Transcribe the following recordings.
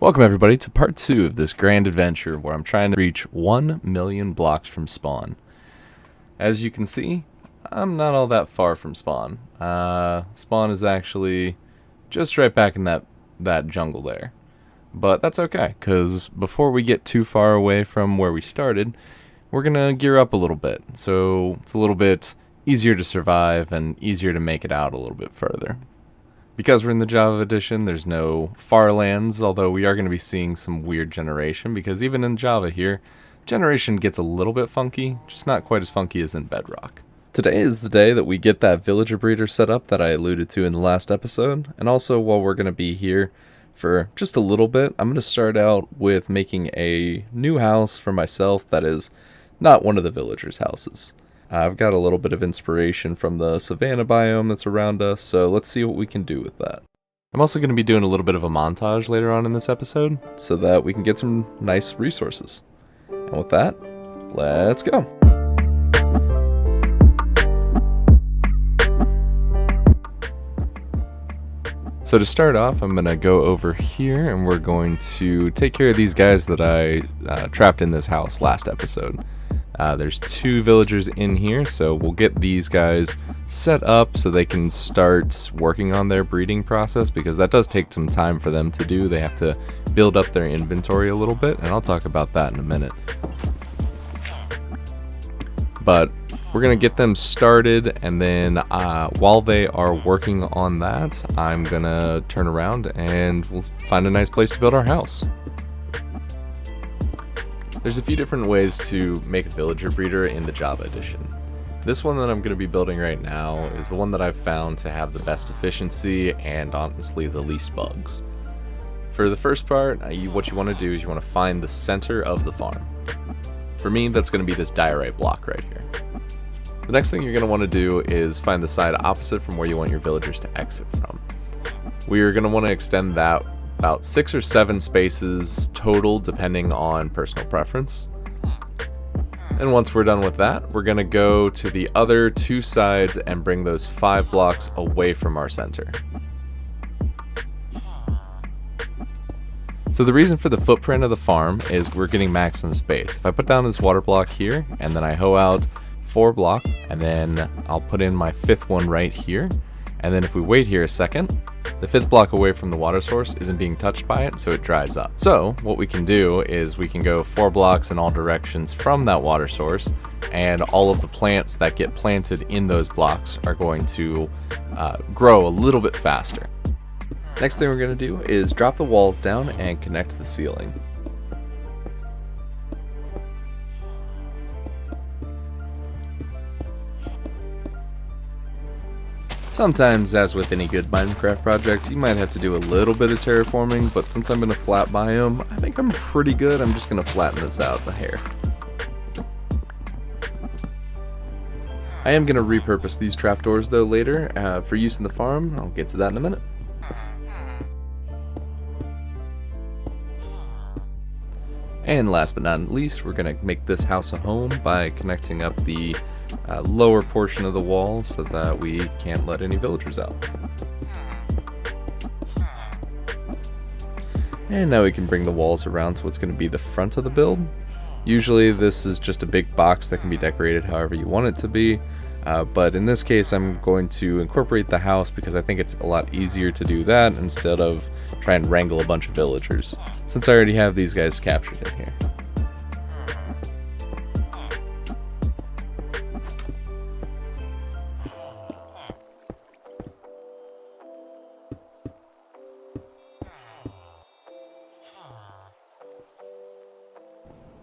Welcome everybody to part 2 of this grand adventure where I'm trying to reach 1 million blocks from spawn. As you can see, I'm not all that far from spawn. Spawn is actually just right back in that jungle there. But that's okay, because before we get too far away from where we started, we're going to gear up a little bit. So it's a little bit easier to survive and easier to make it out a little bit further. Because we're in the Java edition, there's no far lands, although we are going to be seeing some weird generation, because even in Java here, generation gets a little bit funky, just not quite as funky as in Bedrock. Today is the day that we get that villager breeder set up that I alluded to in the last episode, and also while we're going to be here for just a little bit, I'm going to start out with making a new house for myself that is not one of the villagers' houses. I've got a little bit of inspiration from the savanna biome that's around us, so let's see what we can do with that. I'm also going to be doing a little bit of a montage later on in this episode, so that we can get some nice resources. And with that, let's go! So to start off, I'm going to go over here, and we're going to take care of these guys that I trapped in this house last episode. There's 2 villagers in here, so we'll get these guys set up so they can start working on their breeding process, because that does take some time for them to do. They have to build up their inventory a little bit, and I'll talk about that in a minute. But we're going to get them started, and then while they are working on that, I'm going to turn around and we'll find a nice place to build our house. There's a few different ways to make a villager breeder in the Java edition. This one that I'm going to be building right now is the one that I've found to have the best efficiency and honestly the least bugs. For the first part, what you want to do is you want to find the center of the farm. For me, that's going to be this diorite block right here. The next thing you're going to want to do is find the side opposite from where you want your villagers to exit from. We are going to want to extend that about 6 or 7 spaces total, depending on personal preference. And once we're done with that, we're going to go to the other 2 sides and bring those 5 blocks away from our center. So the reason for the footprint of the farm is we're getting maximum space. If I put down this water block here, and then I hoe out 4 blocks, and then I'll put in my 5th one right here, and then if we wait here a second, the 5th block away from the water source isn't being touched by it, so it dries up. So what we can do is we can go 4 blocks in all directions from that water source, and all of the plants that get planted in those blocks are going to grow a little bit faster. Next thing we're going to do is drop the walls down and connect the ceiling. Sometimes, as with any good Minecraft project, you might have to do a little bit of terraforming, but since I'm in a flat biome, I think I'm pretty good. I'm just going to flatten this out a hair. I am going to repurpose these trapdoors though later for use in the farm. I'll get to that in a minute. And last but not least, we're going to make this house a home by connecting up the lower portion of the wall so that we can't let any villagers out. And now we can bring the walls around to what's going to be the front of the build. Usually this is just a big box that can be decorated however you want it to be. But in this case, I'm going to incorporate the house because I think it's a lot easier to do that instead of try and wrangle a bunch of villagers, since I already have these guys captured in here.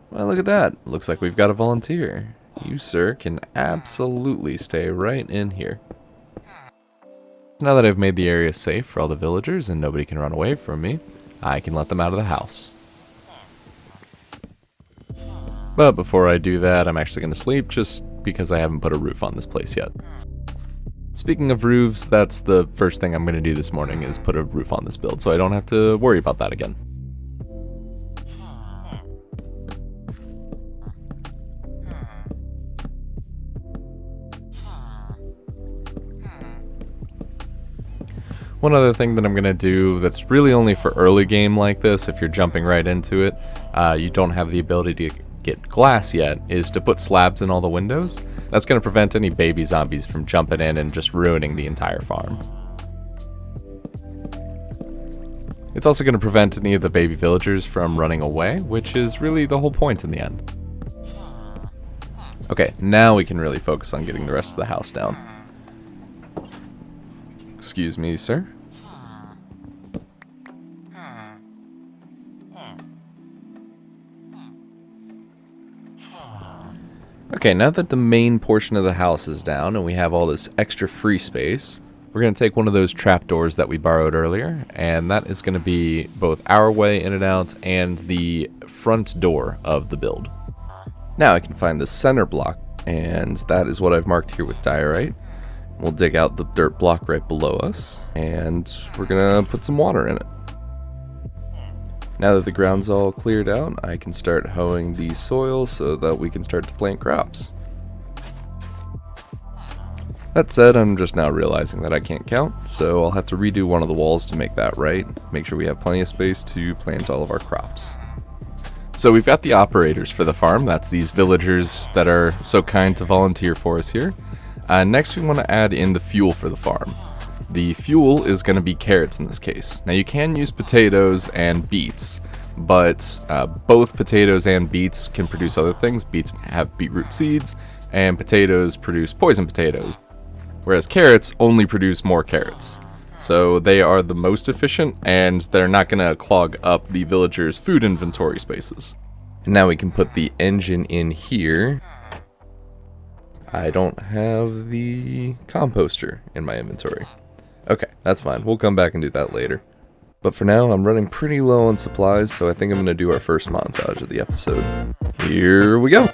Well, look at that. Looks like we've got a volunteer. You, sir, can absolutely stay right in here. Now that I've made the area safe for all the villagers and nobody can run away from me, I can let them out of the house. But before I do that, I'm actually going to sleep just because I haven't put a roof on this place yet. Speaking of roofs, that's the first thing I'm going to do this morning is put a roof on this build so I don't have to worry about that again. one other thing that I'm going to do that's really only for early game like this. If you're jumping right into it, you don't have the ability to get glass yet, is to put slabs in all the windows. That's going to prevent any baby zombies from jumping in and just ruining the entire farm. It's also going to prevent any of the baby villagers from running away, which is really the whole point in the end. Okay, now we can really focus on getting the rest of the house down. Excuse me, sir. Okay, now that the main portion of the house is down and we have all this extra free space, we're going to take one of those trapdoors that we borrowed earlier, and that is going to be both our way in and out and the front door of the build. Now I can find the center block, and that is what I've marked here with diorite. We'll dig out the dirt block right below us, and we're going to put some water in it. Now that the ground's all cleared out, I can start hoeing the soil so that we can start to plant crops. That said, I'm just now realizing that I can't count, so I'll have to redo one of the walls to make that right. Make sure we have plenty of space to plant all of our crops. So we've got the operators for the farm. That's these villagers that are so kind to volunteer for us here. Next we want to add in the fuel for the farm. The fuel is going to be carrots in this case. Now you can use potatoes and beets, but both potatoes and beets can produce other things. Beets have beetroot seeds, and potatoes produce poison potatoes, whereas carrots only produce more carrots. So they are the most efficient, and they're not going to clog up the villagers' food inventory spaces. And now we can put the engine in here. I don't have the composter in my inventory. Okay, that's fine. We'll come back and do that later. But for now, I'm running pretty low on supplies, so I think I'm going to do our first montage of the episode. Here we go!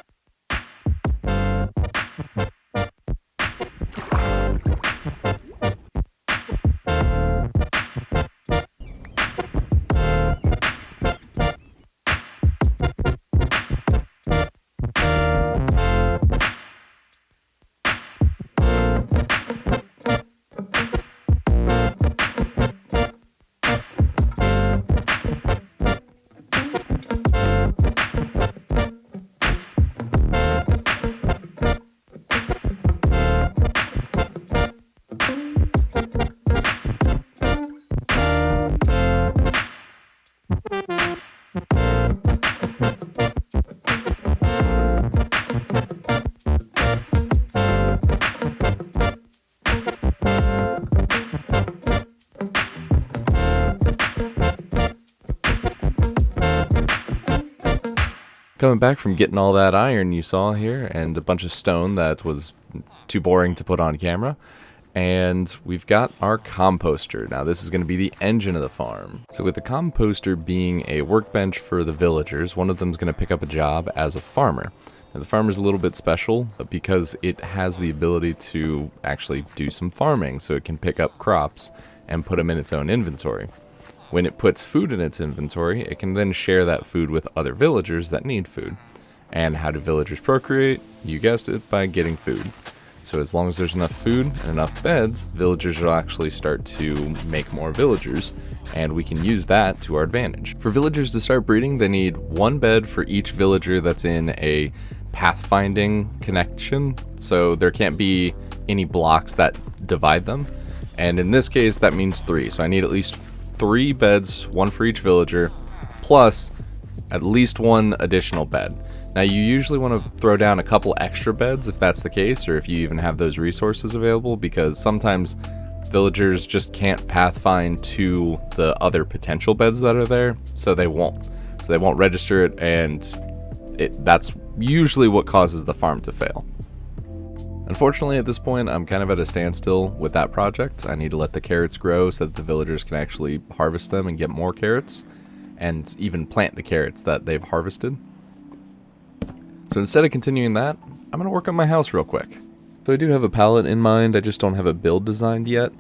Coming back from getting all that iron you saw here and a bunch of stone that was too boring to put on camera, and we've got our composter. Now this is going to be the engine of the farm. So with the composter being a workbench for the villagers, one of them is going to pick up a job as a farmer. Now the farmer's a little bit special because it has the ability to actually do some farming, so it can pick up crops and put them in its own inventory. When it puts food in its inventory, it can then share that food with other villagers that need food. And how do villagers procreate? You guessed it, by getting food. So as long as there's enough food and enough beds, villagers will actually start to make more villagers, and we can use that to our advantage. For villagers to start breeding, they need one bed for each villager that's in a pathfinding connection, so there can't be any blocks that divide them. And in this case, that means 3, so I need at least 3 beds, 1 for each villager, plus at least 1 additional bed. Now you usually want to throw down a couple extra beds if that's the case, or if you even have those resources available, because sometimes villagers just can't pathfind to the other potential beds that are there, so they won't. So they won't register it, and that's usually what causes the farm to fail. Unfortunately, at this point, I'm kind of at a standstill with that project. I need to let the carrots grow so that the villagers can actually harvest them and get more carrots, and even plant the carrots that they've harvested. So instead of continuing that, I'm going to work on my house real quick. So I do have a palette in mind, I just don't have a build designed yet.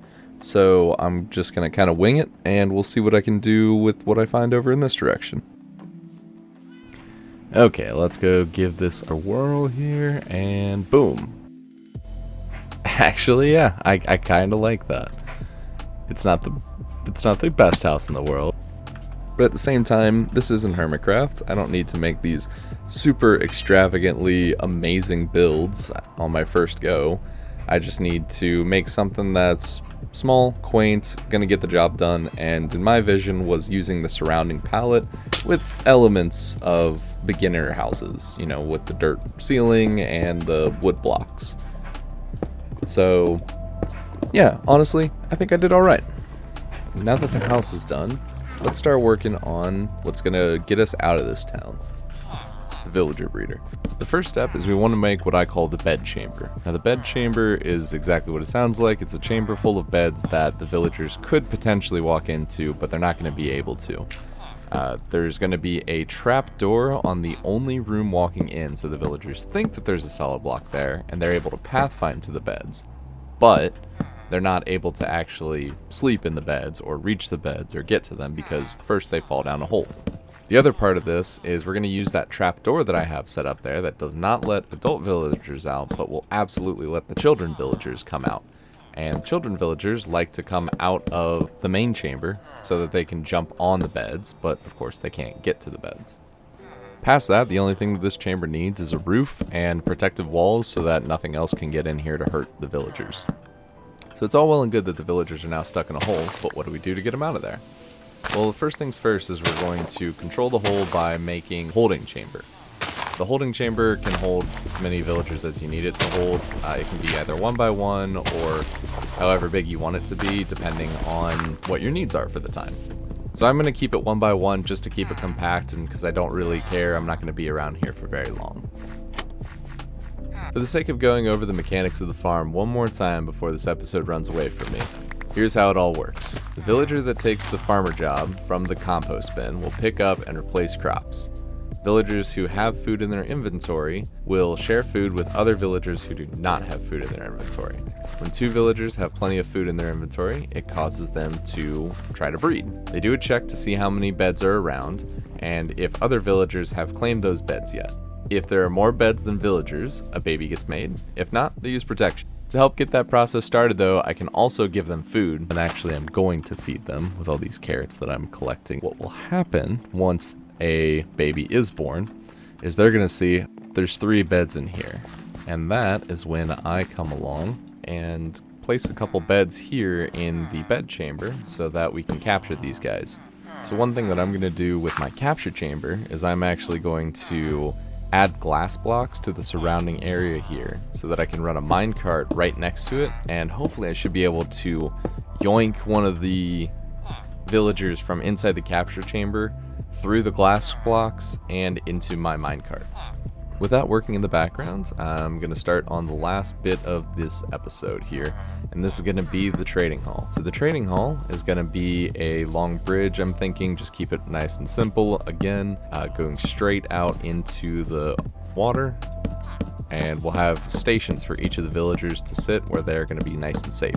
So I'm just going to kind of wing it, and we'll see what I can do with what I find over in this direction. Okay, let's go give this a whirl here, and boom. Actually, yeah, I kind of like that. It's not the It's not the best house in the world. But at the same time, this isn't Hermitcraft. I don't need to make these super extravagantly amazing builds on my first go. I just need to make something that's small, quaint, gonna get the job done, and in my vision was using the surrounding palette with elements of beginner houses, you know, with the dirt ceiling and the wood blocks. So, yeah, honestly, I think I did alright. Now that the house is done, let's start working on what's gonna get us out of this town. The villager breeder. The first step is we want to make what I call the bed chamber. Now the bed chamber is exactly what it sounds like. It's a chamber full of beds that the villagers could potentially walk into, but they're not going to be able to. There's going to be a trap door on the only room walking in, so the villagers think that there's a solid block there, and they're able to pathfind to the beds. But they're not able to actually sleep in the beds or reach the beds or get to them because first they fall down a hole. The other part of this is we're going to use that trapdoor that I have set up there that does not let adult villagers out, but will absolutely let the children villagers come out. And children villagers like to come out of the main chamber so that they can jump on the beds, but of course they can't get to the beds. Past that, the only thing that this chamber needs is a roof and protective walls so that nothing else can get in here to hurt the villagers. So it's all well and good that the villagers are now stuck in a hole, but what do we do to get them out of there? Well, the first things first is we're going to control the hole by making holding chamber. The holding chamber can hold as many villagers as you need it to hold. It can be either 1 by 1 or however big you want it to be, depending on what your needs are for the time. So I'm going to keep it 1 by 1 just to keep it compact, and because I don't really care, I'm not going to be around here for very long. For the sake of going over the mechanics of the farm one more time before this episode runs away from me, here's how it all works. The villager that takes the farmer job from the compost bin will pick up and replace crops. Villagers who have food in their inventory will share food with other villagers who do not have food in their inventory. When 2 villagers have plenty of food in their inventory, it causes them to try to breed. They do a check to see how many beds are around, and if other villagers have claimed those beds yet. If there are more beds than villagers, a baby gets made. If not, they use protection. To help get that process started though, I can also give them food, and actually I'm going to feed them with all these carrots that I'm collecting. What will happen once a baby is born is they're going to see there's 3 beds in here, and that is when I come along and place a couple beds here in the bed chamber so that we can capture these guys. So one thing that I'm going to do with my capture chamber is I'm actually going to add glass blocks to the surrounding area here so that I can run a minecart right next to it, and hopefully I should be able to yoink one of the villagers from inside the capture chamber through the glass blocks and into my minecart. With that working in the background, I'm going to start on the last bit of this episode here, and this is going to be the trading hall. So the trading hall is going to be a long bridge. I'm thinking just keep it nice and simple. Again, going straight out into the water, and we'll have stations for each of the villagers to sit where they're going to be nice and safe.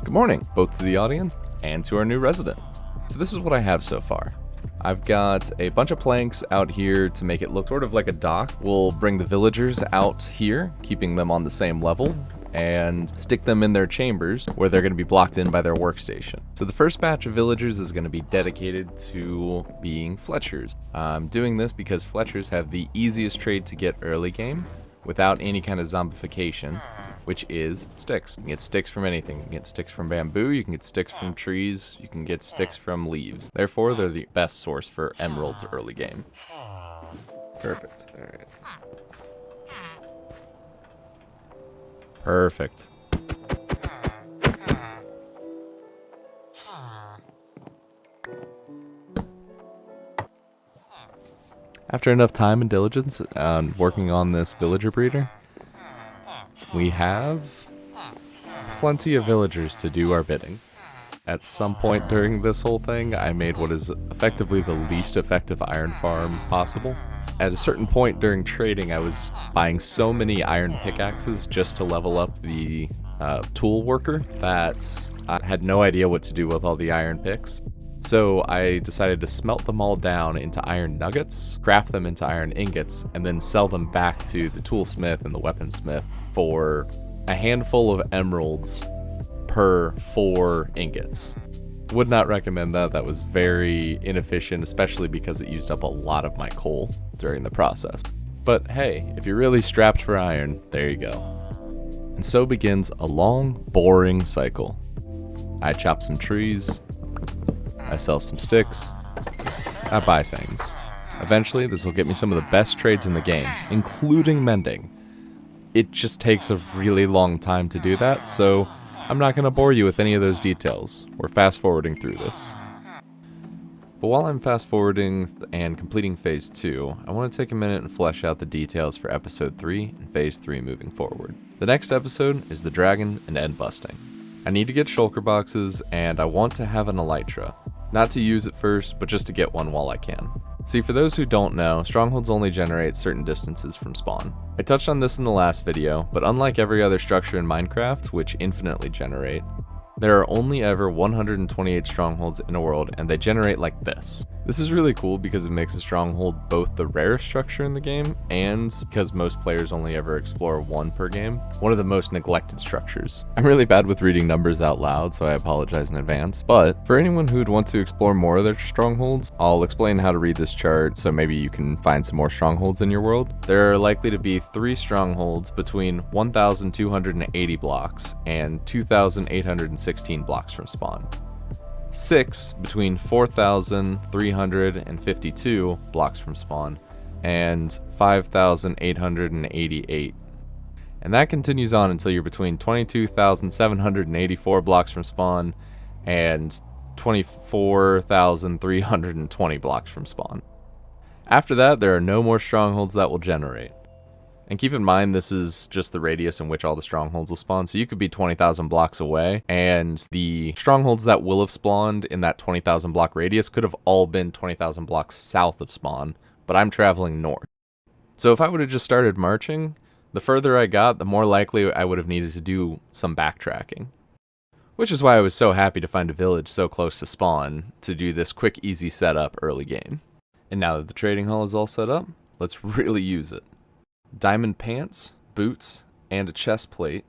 Good morning, both to the audience and to our new resident. So this is what I have so far. I've got a bunch of planks out here to make it look sort of like a dock. We'll bring the villagers out here, keeping them on the same level, and stick them in their chambers where they're going to be blocked in by their workstation. So the first batch of villagers is going to be dedicated to being Fletchers. I'm doing this because Fletchers have the easiest trade to get early game without any kind of zombification, which is sticks. You can get sticks from anything. You can get sticks from bamboo, you can get sticks from trees, you can get sticks from leaves. Therefore, they're the best source for emeralds early game. Perfect. All right. Perfect. After enough time and diligence on working on this villager breeder, we have plenty of villagers to do our bidding. At some point during this whole thing, I made what is effectively the least effective iron farm possible. At a certain point during trading, I was buying so many iron pickaxes just to level up the tool worker that I had no idea what to do with all the iron picks. So I decided to smelt them all down into iron nuggets, craft them into iron ingots, and then sell them back to the toolsmith and the weaponsmith for a handful of emeralds per 4 ingots. Would not recommend that. That was very inefficient, especially because it used up a lot of my coal during the process. But hey, if you're really strapped for iron, there you go. And so begins a long, boring cycle. I chop some trees, I sell some sticks, I buy things. Eventually, this will get me some of the best trades in the game, including mending. It just takes a really long time to do that, so I'm not going to bore you with any of those details. We're fast forwarding through this. But while I'm fast forwarding and completing Phase 2, I want to take a minute and flesh out the details for Episode 3 and Phase 3 moving forward. The next episode is the dragon and end busting. I need to get shulker boxes, and I want to have an elytra. Not to use it first, but just to get one while I can. See, for those who don't know, strongholds only generate certain distances from spawn. I touched on this in the last video, but unlike every other structure in Minecraft, which infinitely generate, there are only ever 128 strongholds in a world, and they generate like this. This is really cool because it makes a stronghold both the rarest structure in the game, and because most players only ever explore one per game, one of the most neglected structures. I'm really bad with reading numbers out loud, so I apologize in advance, but for anyone who'd want to explore more of their strongholds, I'll explain how to read this chart so maybe you can find some more strongholds in your world. There are likely to be 3 strongholds between 1,280 blocks and 2,816 blocks from spawn. 6 between 4,352 blocks from spawn and 5,888. And that continues on until you're between 22,784 blocks from spawn and 24,320 blocks from spawn. After that, there are no more strongholds that will generate. And keep in mind, this is just the radius in which all the strongholds will spawn, so you could be 20,000 blocks away, and the strongholds that will have spawned in that 20,000 block radius could have all been 20,000 blocks south of spawn, but I'm traveling north. So if I would have just started marching, the further I got, the more likely I would have needed to do some backtracking. Which is why I was so happy to find a village so close to spawn to do this quick, easy setup early game. And now that the trading hall is all set up, let's really use it. Diamond pants, boots, and a chest plate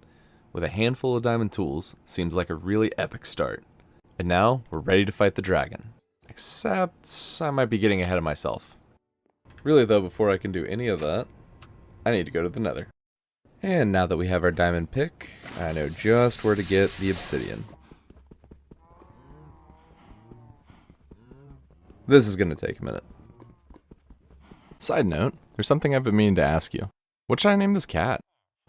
with a handful of diamond tools seems like a really epic start. And now we're ready to fight the dragon. Except I might be getting ahead of myself. Really though, before I can do any of that, I need to go to the nether. And now that we have our diamond pick, I know just where to get the obsidian. This is going to take a minute. Side note, there's something I've been meaning to ask you. What should I name this cat?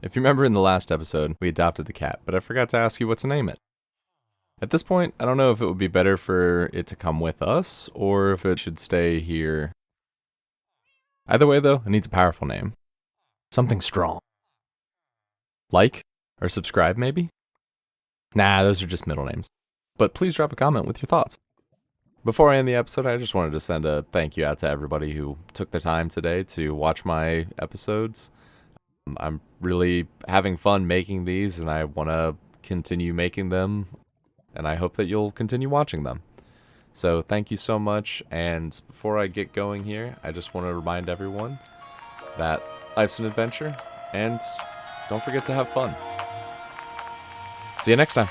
If you remember in the last episode, we adopted the cat, but I forgot to ask you what to name it. At this point, I don't know if it would be better for it to come with us, or if it should stay here. Either way though, it needs a powerful name. Something strong. Like? Or subscribe maybe? Nah, those are just middle names. But please drop a comment with your thoughts. Before I end the episode, I just wanted to send a thank you out to everybody who took the time today to watch my episodes. I'm really having fun making these, and I want to continue making them, and I hope that you'll continue watching them. So thank you so much, and before I get going here, I just want to remind everyone that life's an adventure, and don't forget to have fun. See you next time.